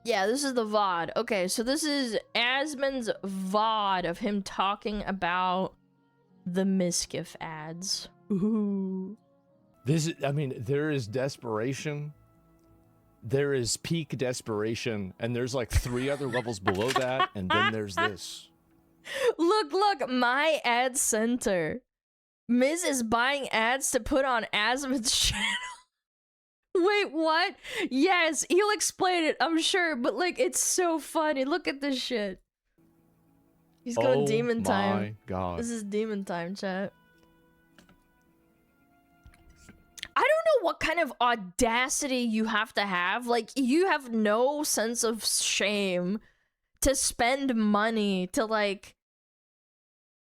Yeah, this is the VOD. Okay, so this is Asmon's VOD of him talking about the Mizkif ads. Ooh. This is, I mean, there is desperation. There is peak desperation, and there's like 3 other levels below that, and then there's this. Look, my ad center. Miz is buying ads to put on Asmon's channel. Wait, what? Yes, he'll explain it, I'm sure, but like, it's so funny. Look at this shit. He's going demon time. Oh my god. This is demon time, chat. I don't know what kind of audacity you have to have. Like, you have no sense of shame to spend money to, like,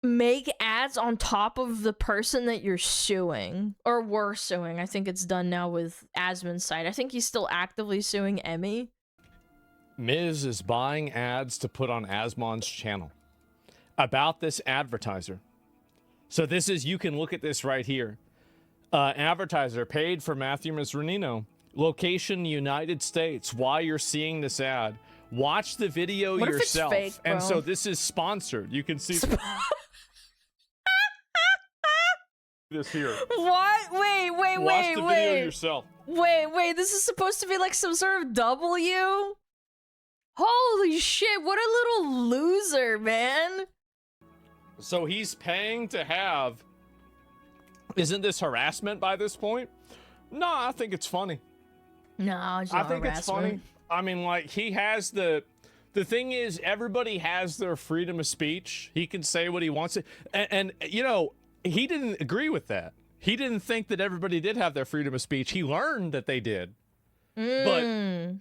make ads on top of the person that you're suing. Or were suing. I think it's done now with Asmon's site. I think he's still actively suing Emmy. Miz is buying ads to put on Asmon's channel about this advertiser. So this is, you can look at this right here. Advertiser paid for Matthew Misranino. Location, United States. Why you're seeing this ad. Watch the video what yourself. If it's fake, bro? And so this is sponsored. You can see this here. What? Wait. Watch the video yourself. Wait, this is supposed to be like some sort of W? Holy shit, what a little loser, man. So he's paying to have... Isn't this harassment by this point? No, I think it's funny. No, it's not I think harassment. it's funny. I mean, like, he has the thing is, everybody has their freedom of speech. He can say what he wants to. And you know, he didn't agree with that. He didn't think that everybody did have their freedom of speech. He learned that they did. But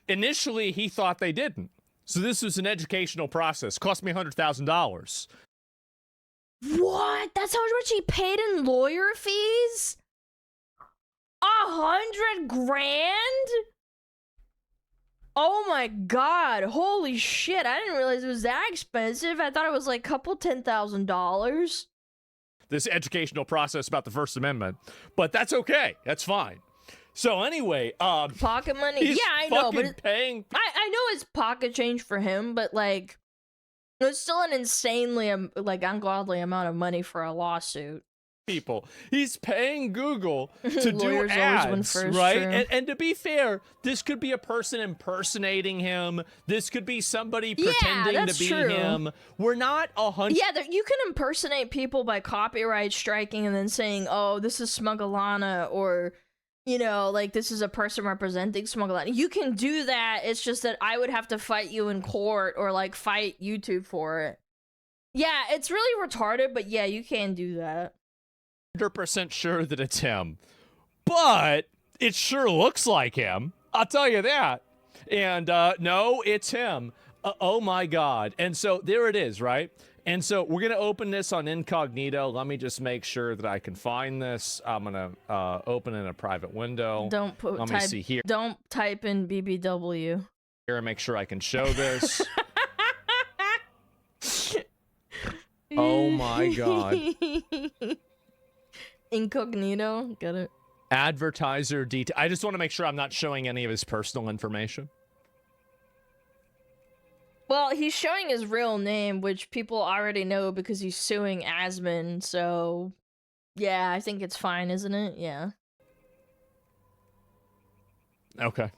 initially, he thought they didn't. So this was an educational process. Cost me $100,000. What? That's how much he paid in lawyer fees? 100 grand? Oh my god, holy shit, I didn't realize it was that expensive. I thought it was like a couple $10,000. This educational process about the First Amendment. But that's okay, that's fine. So anyway, pocket money? Yeah, I know, but paying... I know it's pocket change for him, but like, it's still an insanely, like, ungodly amount of money for a lawsuit. People. He's paying Google to do ads, always win first, right? And to be fair, this could be a person impersonating him. This could be somebody pretending to be him. We're not 100. Yeah, you can impersonate people by copyright striking and then saying, "Oh, this is SmugAlana," or, you know, like, this is a person representing SmugAlana. You can do that. It's just that I would have to fight you in court or like fight YouTube for it. Yeah, it's really retarded, but yeah, you can do that. 100% sure that it's him, but it sure looks like him. I'll tell you that. And no, it's him. Oh my god. And so there it is, right? And so we're gonna open this on incognito. Let me just make sure that I can find this. I'm gonna open in a private window. Don't put. Let me see here. Don't type in BBW. Here, and make sure I can show this. Oh my god. Incognito, get it? Advertiser detail. I just want to make sure I'm not showing any of his personal information. Well, he's showing his real name, which people already know because he's suing Asmon, so... Yeah, I think it's fine, isn't it? Yeah. Okay.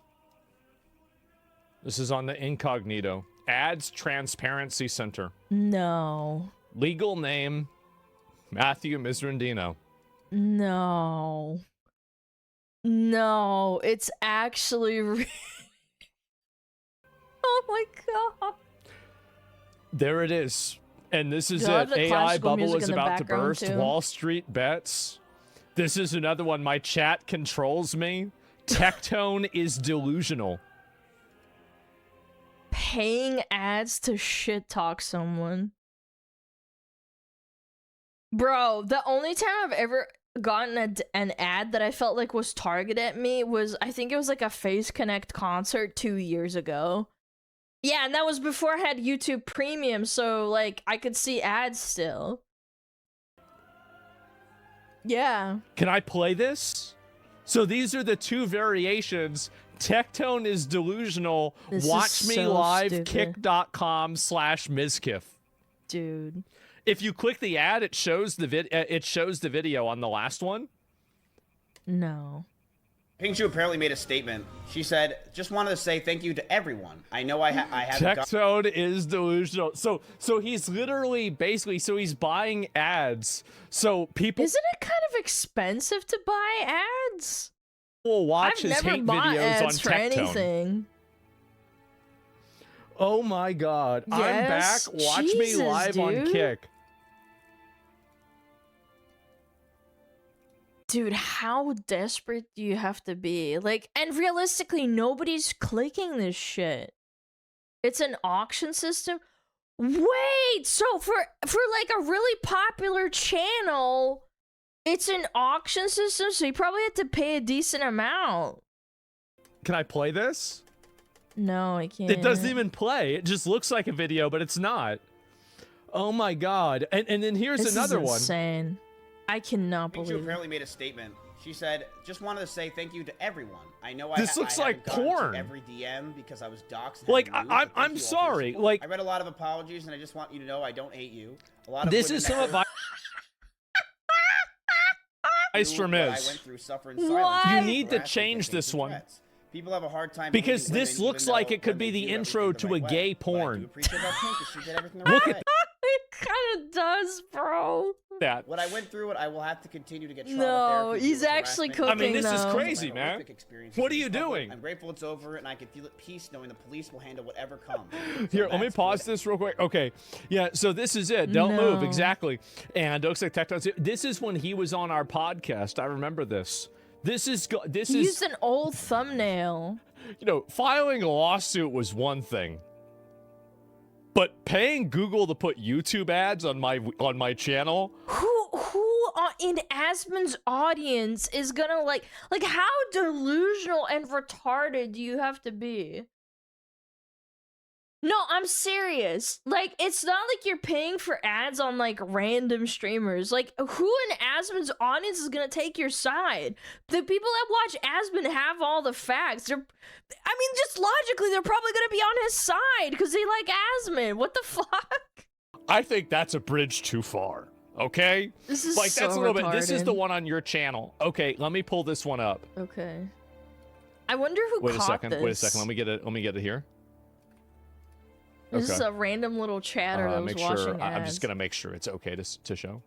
This is on the incognito. Ads Transparency Center. No. Legal name, Matthew Misrandino. No. No, it's actually oh my god. There it is. And this is it. AI bubble is about to burst. Too. Wall Street bets. This is another one. My chat controls me. Tectone is delusional. Paying ads to shit talk someone. Bro, the only time I've ever gotten an ad that I felt like was targeted at me was, I think it was like a Face Connect concert 2 years ago. Yeah, and that was before I had YouTube Premium, so like I could see ads still. Yeah. Can I play this? So these are the two variations. Tectone is delusional. This Watch is me so live, stupid. kick.com/Mizkif. Dude. If you click the ad, it shows the video on the last one. No. Pingshu apparently made a statement. She said, "Just wanted to say thank you to everyone. I know I haven't got." Tectone is delusional. So he's literally basically he's buying ads. So people Isn't it kind of expensive to buy ads? will watch I've his never hate bought videos ads on for Tectone. anything. Oh my god. I'm Yes? back. Watch me Jesus, live on dude. Kick. Dude, how desperate do you have to be? Like, and realistically, nobody's clicking this shit. It's an auction system. Wait, so for like a really popular channel, it's an auction system, so you probably have to pay a decent amount. Can I play this? No, I can't. It doesn't even play. It just looks like a video, but it's not. Oh my god. And then here's This another is one. insane. I cannot Pingshu believe it. apparently made a statement. She said, "Just wanted to say thank you to everyone. I know This looks I like haven't gotten to porn. every DM because I was doxxed. and Like, had to move, I'm but thank you all for sorry, your support. like- I read a lot of apologies, and I just want you to know I don't hate you. A lot of This women is that some hurt advice from what I Miz. went through suffering What? silence. You need to harassment, change facing this one. threats. People have a hard time Because believing this women, looks even like though it could when be they the do intro everything to the a right gay way. But I porn. do appreciate that Pink, 'cause she did everything the Look right at way. It kind of does, bro. that. What I went through, I will have to continue to get trauma No, therapy, he's deal with actually harassment. I mean, this is though. crazy, My man. horrific experiences What are in you public. doing? I'm grateful it's over, and I can feel at peace knowing the police will handle whatever comes. Here, let me that's pause good. this real quick. Okay, yeah, so this is it. Don't move, No. exactly. And looks like Tectone. This is when he was on our podcast. I remember this. This is He used an old thumbnail. you know, filing a lawsuit was one thing, but paying Google to put YouTube ads on my channel. Who in Asmon's audience is gonna like how delusional and retarded do you have to be? No, I'm serious. Like, it's not like you're paying for ads on like random streamers. Like, who in Asmon's audience is gonna take your side? The people that watch Asmon have all the facts. I mean, just logically, they're probably gonna be on his side because they like Asmon. What the fuck? I think that's a bridge too far. Okay, This is like so that's a little bit. This is the retarded. one on your channel. Okay, let me pull this one up. Okay. I wonder who Wait a caught second. this. Wait a second. Let me get it here. This is Okay. a random little chatter that was Make watching sure. I'm ads. just gonna make sure it's okay to show.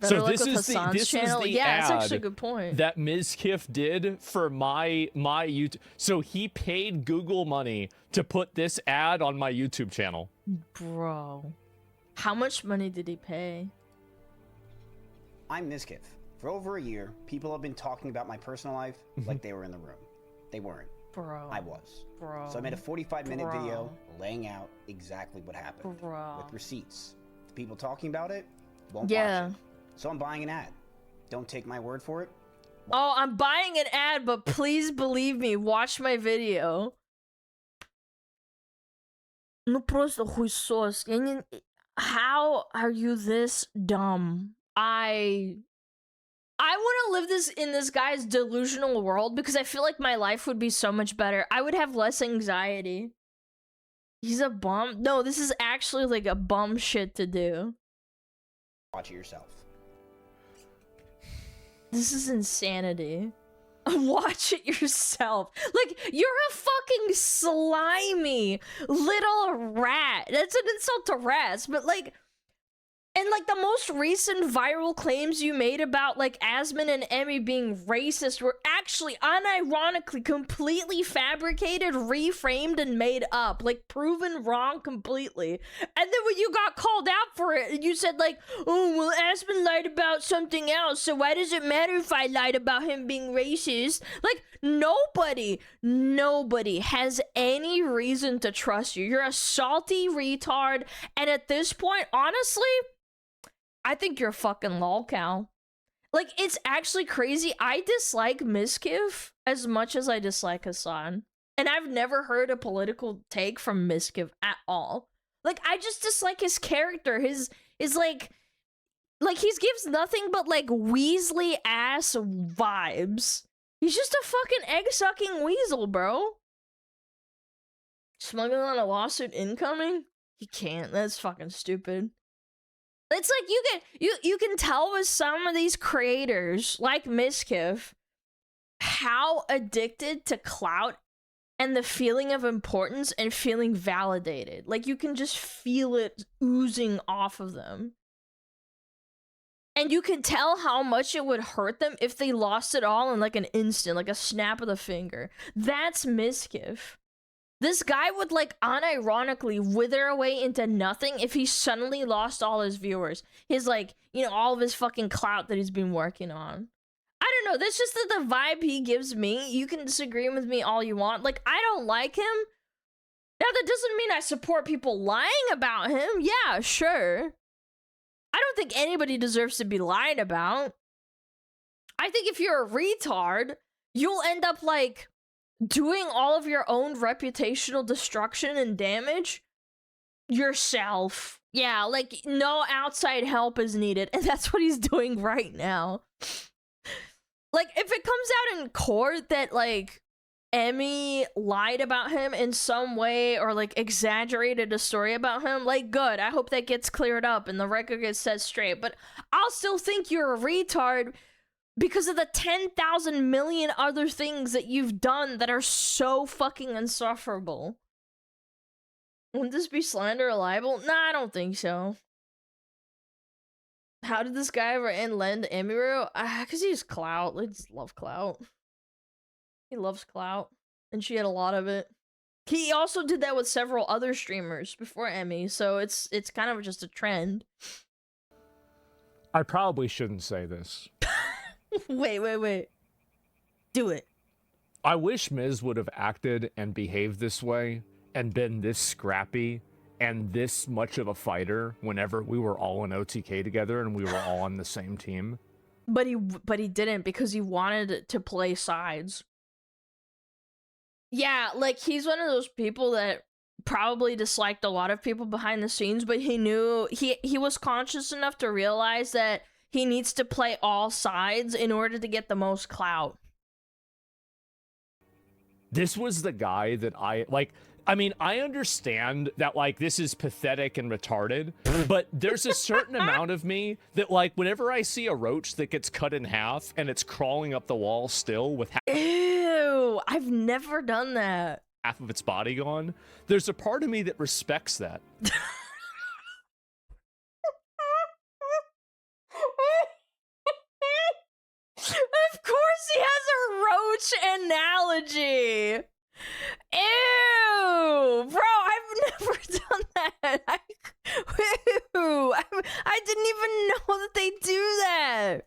Better So luck this with is the Hassan's this was channel. the Yeah, that's actually a ad good point. that Mizkif did for my YouTube. So he paid Google money to put this ad on my YouTube channel. Bro. How much money did he pay? I'm Mizkif. For over a year, people have been talking about my personal life like they were in the room. They weren't. Bro. I was. Bro. So I made a 45-minute video Bro. laying out exactly what happened Bro. with receipts. The people talking about it won't Yeah. watch it. So I'm buying an ad. Don't take my word for it. Oh, I'm buying an ad, but please believe me, watch my video. Ну просто хуесос. How are you this dumb? I want to live in this guy's delusional world because I feel like my life would be so much better. I would have less anxiety. He's a bum. No, this is actually like a bum shit to do. Watch it yourself. This is insanity. Watch it yourself. Like, you're a fucking slimy little rat. That's an insult to rats, but like, and like the most recent viral claims you made about like Asmon and Emmy being racist were actually unironically completely fabricated, reframed, and made up. Like proven wrong completely. And then when you got called out for it, you said like, oh, well, Asmon lied about something else, so why does it matter if I lied about him being racist? Like, nobody has any reason to trust you. You're a salty retard, and at this point, honestly, I think you're a fucking lolcow. Like, it's actually crazy. I dislike Mizkif as much as I dislike Hassan. And I've never heard a political take from Mizkif at all. Like, I just dislike his character. His like he gives nothing but like Weasley ass vibes. He's just a fucking egg-sucking weasel, bro. SmugAlana lawsuit incoming? He can't. That's fucking stupid. It's like you can tell with some of these creators, like Mizkif, how addicted to clout and the feeling of importance and feeling validated. Like, you can just feel it oozing off of them. And you can tell how much it would hurt them if they lost it all in like an instant, like a snap of the finger. That's Mizkif. This guy would like unironically wither away into nothing if he suddenly lost all his viewers. His like, you know, all of his fucking clout that he's been working on. I don't know, that's just the vibe he gives me. You can disagree with me all you want. Like, I don't like him. Now, that doesn't mean I support people lying about him. Yeah, sure. I don't think anybody deserves to be lied about. I think if you're a retard, you'll end up, like, doing all of your own reputational destruction and damage yourself. Yeah, like, no outside help is needed, and that's what he's doing right now. Like, if it comes out in court that, like, Emmy lied about him in some way or, like, exaggerated a story about him, like, good. I hope that gets cleared up and the record gets set straight. But I'll still think you're a retard because of the 10,000 million other things that you've done that are so fucking insufferable. Wouldn't this be slander or libel? Nah, I don't think so. How did this guy ever end lend Emiru? Because he's clout. They just love clout. He loves clout. And she had a lot of it. He also did that with several other streamers before Emmy, so it's kind of just a trend. I probably shouldn't say this. Wait. Do it. I wish Miz would have acted and behaved this way and been this scrappy and this much of a fighter whenever we were all in OTK together and we were all on the same team. But he didn't because he wanted to play sides. Yeah, like, he's one of those people that probably disliked a lot of people behind the scenes, but he knew he was conscious enough to realize that he needs to play all sides in order to get the most clout. This was the guy that I mean, I understand that, like, this is pathetic and retarded, but there's a certain amount of me that, like, whenever I see a roach that gets cut in half and it's crawling up the wall still with Ew, I've never done that. half of its body gone, there's a part of me that respects that. Of course he has a roach analogy. Ew, bro, I've never done that. I didn't even know that they do that.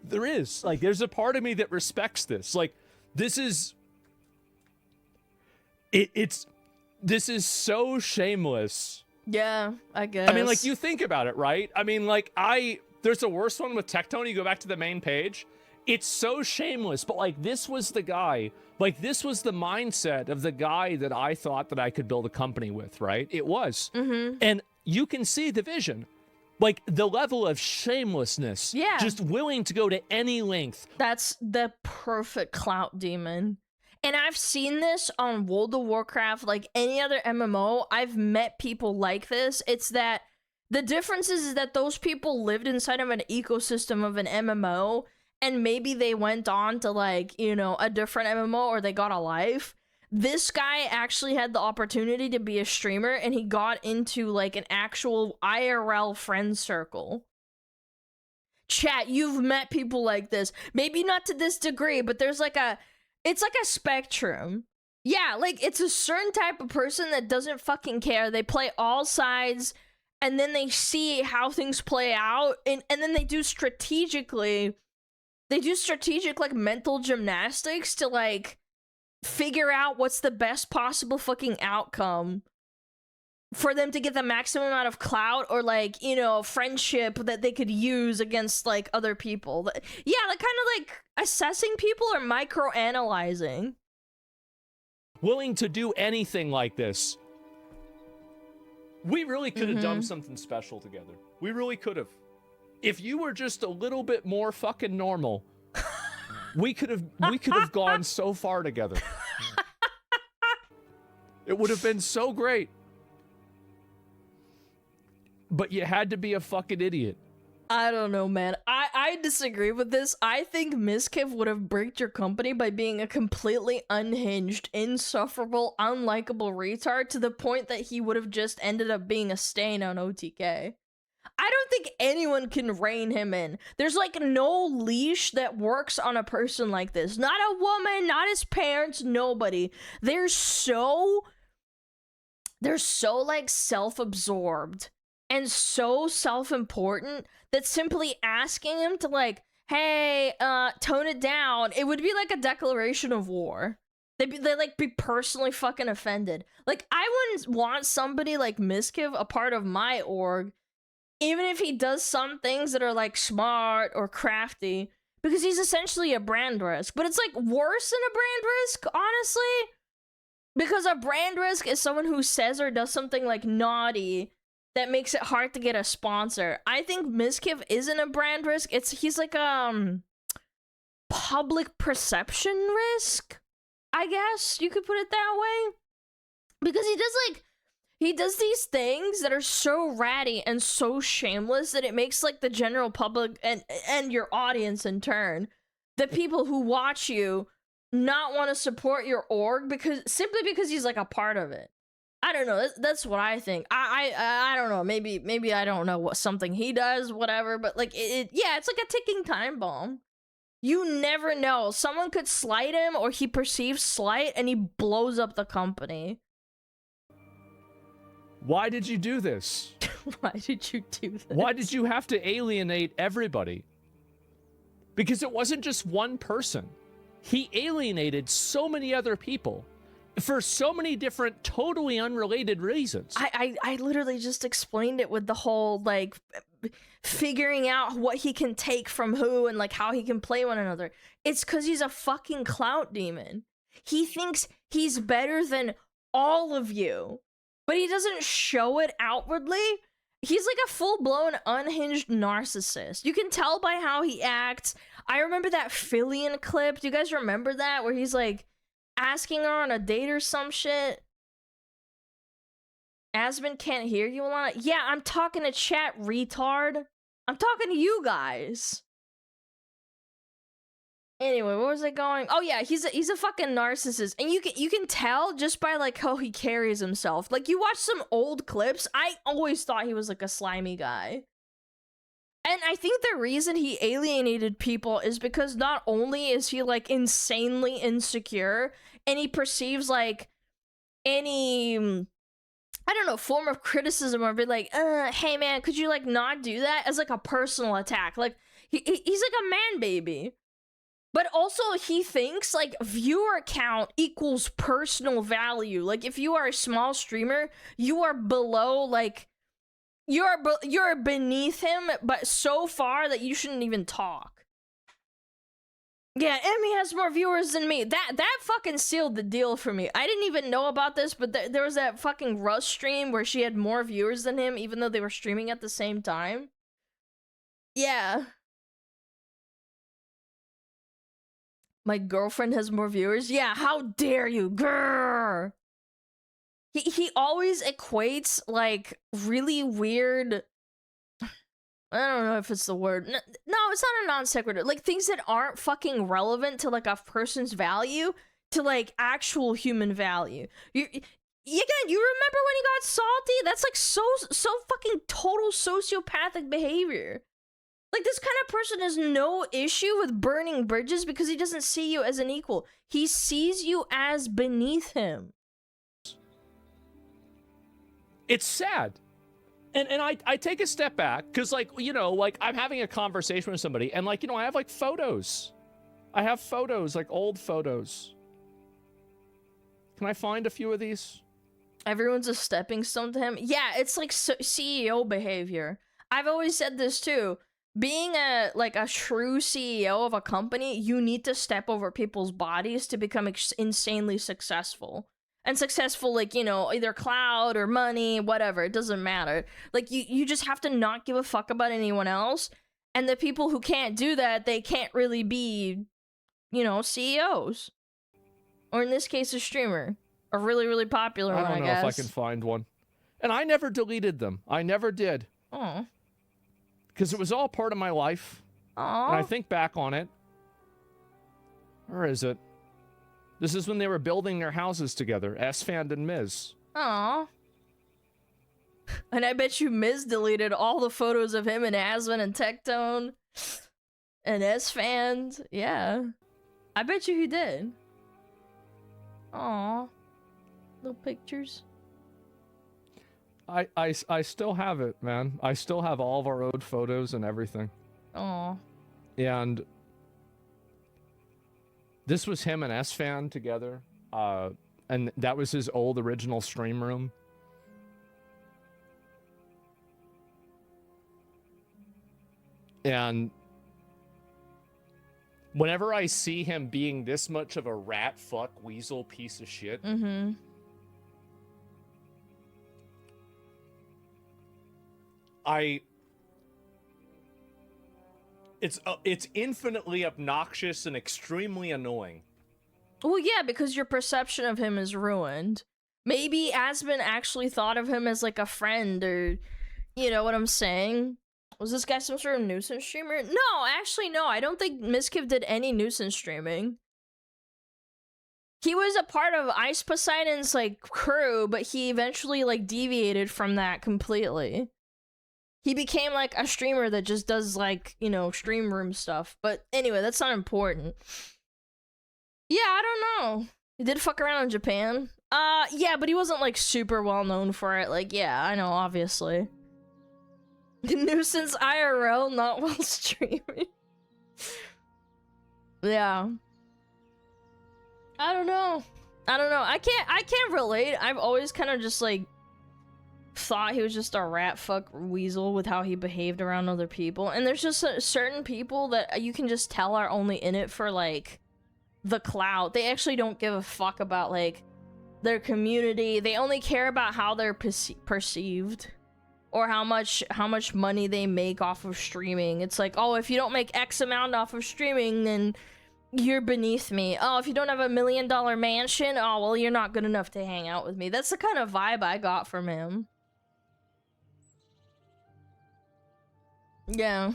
There is. Like, there's a part of me that respects this. Like, this is... This is so shameless. Yeah, I guess. I mean, like, you think about it, right? I mean, like, there's a worse one with Tectone. You go back to the main page. It's so shameless, but, like, this was the guy. Like, this was the mindset of the guy that I thought that I could build a company with, right? It was. Mm-hmm. And you can see the vision. Like, the level of shamelessness. Yeah. Just willing to go to any length. That's the perfect clout demon. And I've seen this on World of Warcraft, like any other MMO. I've met people like this. It's that the difference is that those people lived inside of an ecosystem of an MMO, and maybe they went on to, like, you know, a different MMO, or they got a life. This guy actually had the opportunity to be a streamer, and he got into, like, an actual IRL friend circle. Chat, you've met people like this. Maybe not to this degree, but there's like it's like a spectrum. Yeah, like, it's a certain type of person that doesn't fucking care. They play all sides, and then they see how things play out, and then they do strategic, like, mental gymnastics to, like, figure out what's the best possible fucking outcome for them to get the maximum amount of clout or, like, you know, friendship that they could use against, like, other people. Yeah, like, kind of like assessing people or micro-analyzing. Willing to do anything like this We really could have done something special together. We really could have. If you were just a little bit more fucking normal, we could have gone so far together. It would have been so great. But you had to be a fucking idiot. I don't know, man. I disagree with this. I think Mizkif would have bricked your company by being a completely unhinged, insufferable, unlikable retard to the point that he would have just ended up being a stain on OTK. I don't think anyone can rein him in. There's like no leash that works on a person like this. Not a woman, not his parents, nobody. They're so like self-absorbed and so self-important that simply asking him to like, hey, tone it down, it would be like a declaration of war. They'd like be personally fucking offended. Like, I wouldn't want somebody like Mizkif a part of my org, even if he does some things that are like smart or crafty, because he's essentially a brand risk. But it's like worse than a brand risk, honestly, because a brand risk is someone who says or does something like naughty that makes it hard to get a sponsor. I think Mizkif isn't a brand risk. He's like public perception risk, I guess you could put it that way, because he does these things that are so ratty and so shameless that it makes like the general public and your audience in turn, the people who watch you, not want to support your org simply because he's like a part of it. I don't know. That's what I think. I don't know. Maybe I don't know what something he does, whatever. But like yeah, it's like a ticking time bomb. You never know. Someone could slight him, or he perceives slight, and he blows up the company. Why did you do this? Why did you do this? Why did you have to alienate everybody? Because it wasn't just one person. He alienated so many other people for so many different, totally unrelated reasons. I literally just explained it with the whole, like, figuring out what he can take from who and, like, how he can play one another. It's because he's a fucking clout demon. He thinks he's better than all of you, but he doesn't show it outwardly. He's like a full-blown unhinged narcissist. You can tell by how he acts. I remember that Fillion clip. Do you guys remember that? Where he's like asking her on a date or some shit. Asmon can't hear you, Alana. Yeah, I'm talking to chat, retard. I'm talking to you guys. Anyway, where was I going? Oh yeah, he's a fucking narcissist, and you can tell just by like how he carries himself. Like, you watch some old clips, I always thought he was like a slimy guy. And I think the reason he alienated people is because not only is he like insanely insecure, and he perceives like any, I don't know, form of criticism or be like, hey man, could you like not do that, as like a personal attack. Like he's like a man baby. But also he thinks like viewer count equals personal value. Like, if you are a small streamer, you are below, like, you're beneath him, but so far that you shouldn't even talk. Yeah, Emmy has more viewers than me. That fucking sealed the deal for me. I didn't even know about this, but there was that fucking Rust stream where she had more viewers than him, even though they were streaming at the same time. Yeah. My girlfriend has more viewers? Yeah, how dare you, grrr! He always equates, like, really weird... I don't know if it's the word. No, it's not a non sequitur. Like, things that aren't fucking relevant to, like, a person's value to, like, actual human value. You remember when he got salty? That's, like, so fucking total sociopathic behavior. Like, this kind of person has no issue with burning bridges because he doesn't see you as an equal. He sees you as beneath him. It's sad. And I take a step back, because, like, you know, like, I'm having a conversation with somebody, and, like, you know, I have, like, photos. I have photos, like, old photos. Can I find a few of these? Everyone's a stepping stone to him. Yeah, it's, like, CEO behavior. I've always said this, too. Being a true CEO of a company, you need to step over people's bodies to become insanely successful. and successful, like, you know, either clout or money, whatever, it doesn't matter. Like, you just have to not give a fuck about anyone else, and the people who can't do that, they can't really be, you know, CEOs. Or in this case, a streamer. A really, really popular one, I guess. I don't know if I can find one. And I never deleted them. I never did. Oh. Because it was all part of my life. Aw. And I think back on it. Where is it? This is when they were building their houses together, S-Fan and Miz. Aw. And I bet you Miz deleted all the photos of him and Asvin and Tectone and S-Fans. Yeah. I bet you he did. Aw. Little pictures. I still have it, man. I still have all of our old photos and everything. Aw. And this was him and S-Fan together. And that was his old original stream room. And whenever I see him being this much of a rat fuck weasel piece of shit, it's infinitely obnoxious and extremely annoying. Well, yeah, because your perception of him is ruined. Maybe Asvin actually thought of him as like a friend, or, you know what I'm saying? Was this guy some sort of nuisance streamer? No, actually, no. I don't think Mizkif did any nuisance streaming. He was a part of Ice Poseidon's, like, crew, but he eventually, like, deviated from that completely. He became, like, a streamer that just does, like, you know, stream room stuff. But anyway, that's not important. Yeah, I don't know. He did fuck around in Japan. Yeah, but he wasn't, like, super well known for it. Like, yeah, I know, obviously. Nuisance IRL, not while streaming. Yeah. I don't know. I can't relate. I've always kind of just, like, thought he was just a rat fuck weasel with how he behaved around other people. And there's just certain people that you can just tell are only in it for, like, the clout. They actually don't give a fuck about, like, their community. They only care about how they're perceived. Or how much money they make off of streaming. It's like, oh, if you don't make X amount off of streaming, then you're beneath me. Oh, if you don't have $1 million mansion, oh, well, you're not good enough to hang out with me. That's the kind of vibe I got from him. Yeah.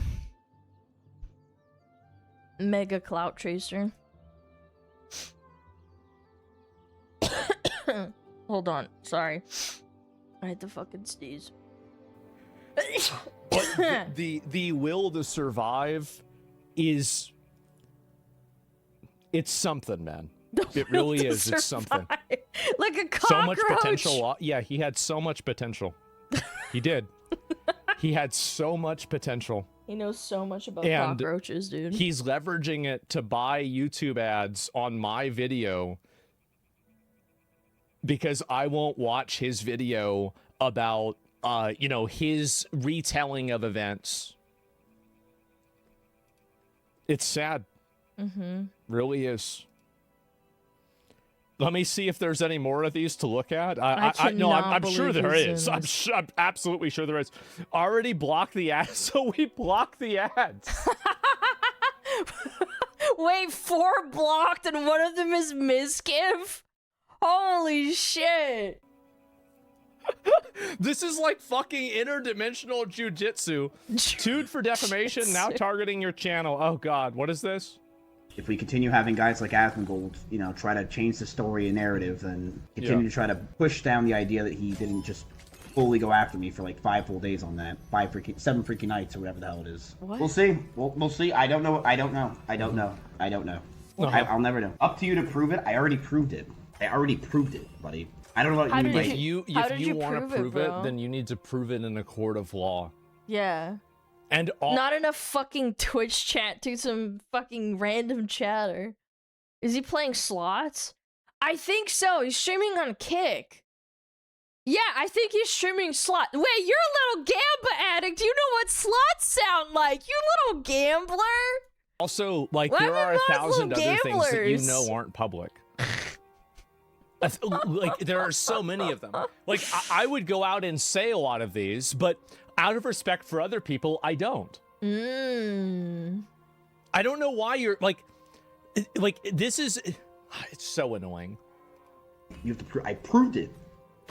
Mega clout chaser. Hold on, sorry. I had to fucking sneeze. But the will to survive is, it's something, man. It really is. It's something. Like a cockroach. So much potential. Yeah, he had so much potential. He did. He had so much potential. He knows so much about cockroaches, dude. He's leveraging it to buy YouTube ads on my video because I won't watch his video about you know, his retelling of events. It's sad. Really is. Let me see if there's any more of these to look at. I'm sure there is. I'm absolutely sure there is. Already blocked the ads, so we blocked the ads. Wait, 4 blocked and one of them is Mizkif? Holy shit. This is like fucking interdimensional jujitsu. Sued for defamation, now targeting your channel. Oh god, what is this? If we continue having guys like Asmongold, you know, try to change the story and narrative, and continue to try to push down the idea that he didn't just fully go after me for like 5 full days on that, 7 freaking nights or whatever the hell it is. What? We'll see. We'll see. I don't know. I'll never know. Up to you to prove it. I already proved it, buddy. I don't know what you mean. If you want to prove it, then you need to prove it in a court of law. Yeah. And not enough fucking Twitch chat to some fucking random chatter. Is he playing slots? I think so. He's streaming on Kick. Yeah, I think he's streaming slot. Wait, you're a little Gamba addict. You know what slots sound like, you little gambler. Also, like, there are 1,000 other things that you know aren't public. Like, there are so many of them. Like, I would go out and say a lot of these, but out of respect for other people, I don't. I don't know why you're like this is. It's so annoying. You have to I proved it.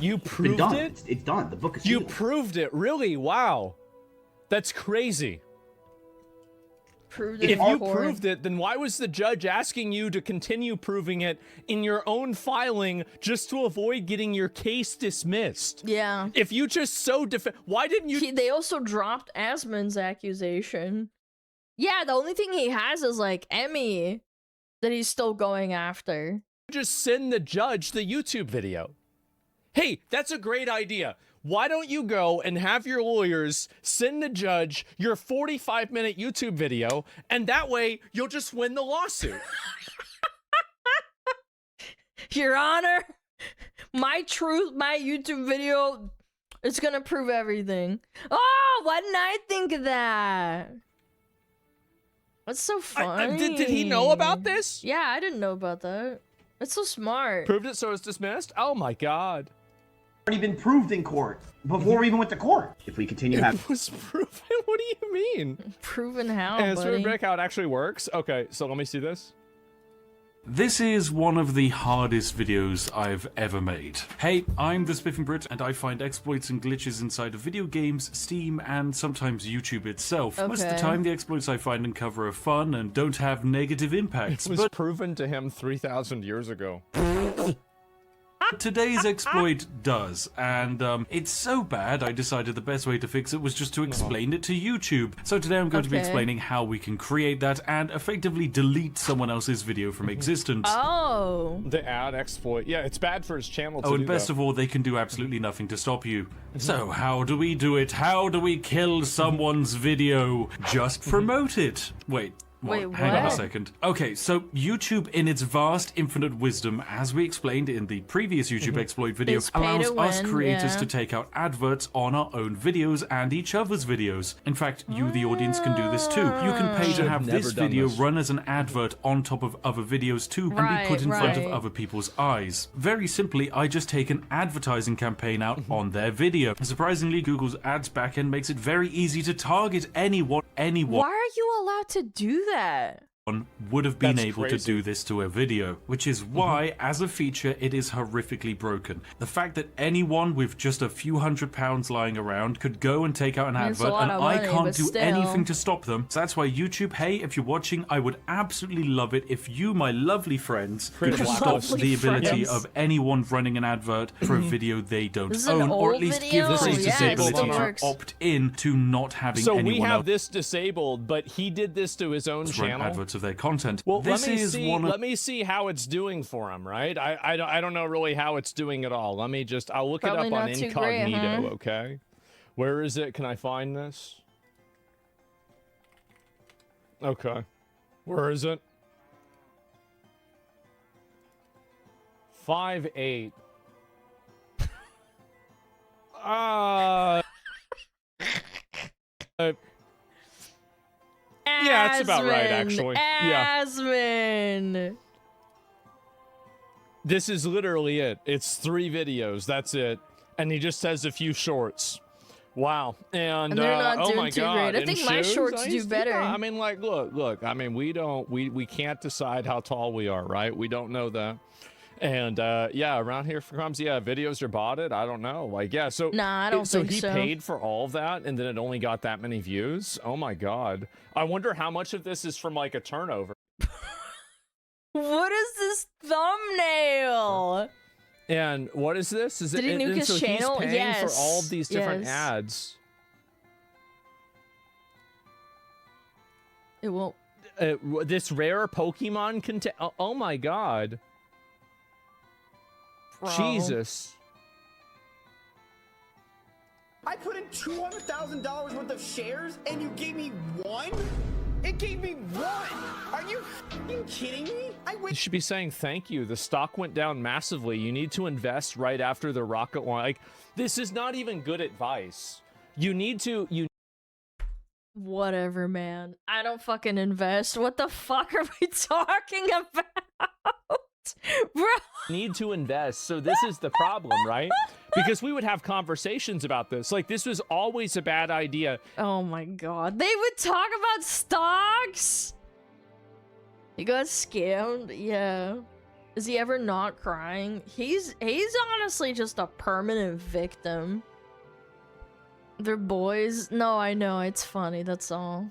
You proved it? It's done. The book is You sealed. proved it. Really? Wow. That's crazy. Proved If it you before. proved it, then why was the judge asking you to continue proving it in your own filing just to avoid getting your case dismissed? Yeah. If you just so why didn't you They also dropped Asmund's accusation. Yeah, the only thing he has is like Emmy that he's still going after. just send the judge the YouTube video? Hey, that's a great idea. Why don't you go and have your lawyers send the judge your 45-minute YouTube video, and that way you'll just win the lawsuit. Your Honor, my YouTube video is gonna prove everything. Oh, why didn't I think of that? That's so funny. Did he know about this? Yeah, I didn't know about that. That's so smart. Proved it so it's dismissed? Oh my god. Already been proved in court before we even went to court. If we continue having It was proven? What do you mean? Proven how, And it's buddy? break how it actually works? Okay, so let me see this. This is one of the hardest videos I've ever made. Hey, I'm the Spiffing Brit, and I find exploits and glitches inside of video games, Steam, and sometimes YouTube itself. Most of the Okay. time, the exploits I find and cover are fun and don't have negative impacts, It was but proven to him 3,000 years ago. today's exploit does, and it's so bad I decided the best way to fix it was just to explain it to YouTube. So today I'm going to be Okay. explaining how we can create that and effectively delete someone else's video from existence. Oh. The ad exploit. Yeah, it's bad for his channel to Oh, do and best that. of all, they can do absolutely nothing to stop you. So, how do we do it? How do we kill someone's video? Just promote it. Wait. What? Wait, Hang on a what? second. Okay, so YouTube, in its vast infinite wisdom, as we explained in the previous YouTube exploit video, It's pay allows to us win, creators yeah. to take out adverts on our own videos and each other's videos. In fact, you, the audience, can do this too. You can pay to Should've have never this done video this. run as an advert on top of other videos too, and be put in front of Right. other people's eyes. Very simply, I just take an advertising campaign out on their video. Surprisingly, Google's ads backend makes it very easy to target anyone Why are you allowed to do that? would have been That's able to crazy. do this to a video, which is why, as a feature, it is horrifically broken. The fact that anyone with just a few £100 lying around could go and take out an It's a advert, lot and of I money, can't but do still. anything to stop them. So that's why YouTube, hey, if you're watching, I would absolutely love it if you, my lovely friends, could Pretty just stop lovely the ability friends. of anyone running an advert for a video they don't This is an own, or at old least video? give them This is the disabled ability on to our- works. opt in to not having So anyone we have else this disabled, but he did this to his own run channel. adverts of their content. Well, this let me is see. one of Let me see how it's doing for him. Right? I don't know really how it's doing at all. Let me just. I'll look Probably it up on not too great, incognito. huh? Okay. Where is it? Can I find this? Okay. Where is it? 5.8. Yeah, it's about right, actually. Yeah. Asmund. This is literally it. It's 3 videos. That's it. And he just has a few shorts. Wow. And they're not oh doing my too God. great. I and think my shoes? shorts I do used to- better. I mean, like, look. I mean, we can't decide how tall we are, right? We don't know that. And yeah, around here comes videos are botted. I don't know. Like, yeah, so Nah, I don't so think he so. paid for all of that, and then it only got that many views. Oh my God. I wonder how much of this is from like a turnover. What is this thumbnail? And what is this? Is Did he it? nuke and his so channel? he's paying for all of Yes, these different yes. ads. It won't. This rare Pokemon oh my God. Bro. Jesus. I put in $200,000 worth of shares and you gave me one? It gave me one! Are you f***ing kidding me? You should be saying thank you. The stock went down massively. You need to invest right after the rocket launch. Like, this is not even good advice. You need to, Whatever, man. I don't fucking invest. What the fuck are we talking about? Bro. need to invest. So this is the problem, right? Because we would have conversations about this. Like, this was always a bad idea. Oh my god. They would talk about stocks? He got scammed? Yeah. Is he ever not crying? He's honestly just a permanent victim. They're boys? No, I know. It's funny. That's all.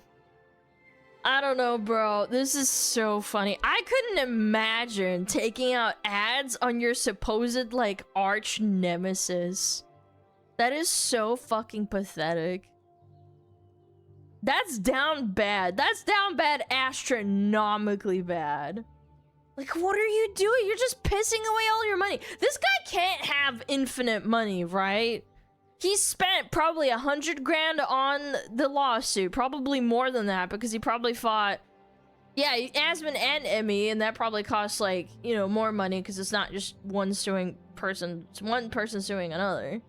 I don't know, bro. This is so funny. I couldn't imagine taking out ads on your supposed, like, arch nemesis. That is so fucking pathetic. That's down bad. That's down bad, astronomically bad. Like, what are you doing? You're just pissing away all your money. This guy can't have infinite money, right? He spent probably 100 grand on the lawsuit. Probably more than that, because he probably fought... Yeah, Asmund and Emmy, and that probably costs, like, you know, more money, because it's not just one person suing another.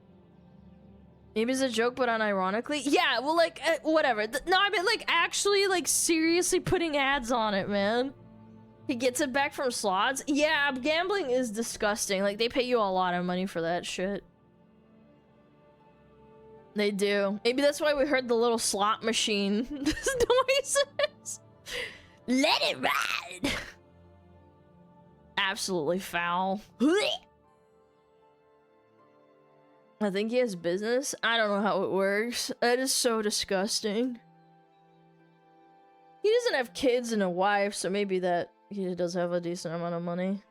Maybe it's a joke, but unironically? Yeah, well, like, whatever. No, I mean, like, actually, like, seriously putting ads on it, man. He gets it back from slots? Yeah, gambling is disgusting. Like, they pay you a lot of money for that shit. They do. Maybe that's why we heard the little slot machine noises. Let it ride! Absolutely foul. I think he has business. I don't know how it works. That is so disgusting. He doesn't have kids and a wife, so maybe that he does have a decent amount of money.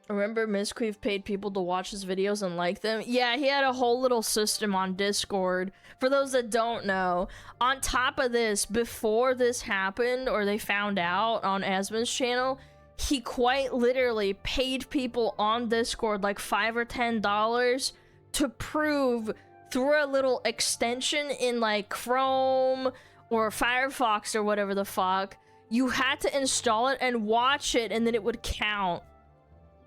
Remember Mizkif paid people to watch his videos and like them? Yeah, he had a whole little system on Discord. For those that don't know, on top of this, before this happened, or they found out on Asmund's channel, he quite literally paid people on Discord like $5 or $10 to prove through a little extension in like Chrome or Firefox or whatever the fuck, you had to install it and watch it, and then it would count.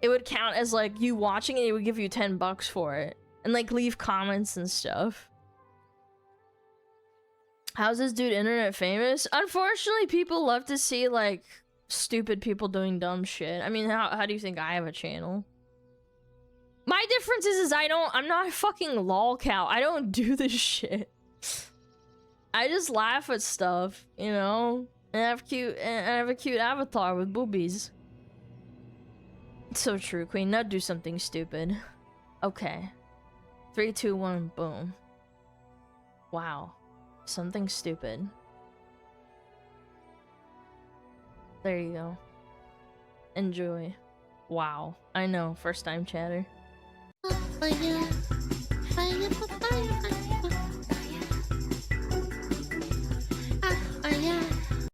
It would count as like you watching it, it would give you $10 for it. And like leave comments and stuff. How's this dude internet famous? Unfortunately, people love to see like stupid people doing dumb shit. I mean, how do you think I have a channel? My difference is I'm not a fucking lolcow. I don't do this shit. I just laugh at stuff, you know? And I have a cute avatar with boobies. It's so true, Queen. Now do something stupid. Okay. 3, 2, 1, boom. Wow. Something stupid. There you go. Enjoy. Wow. I know. First time chatter.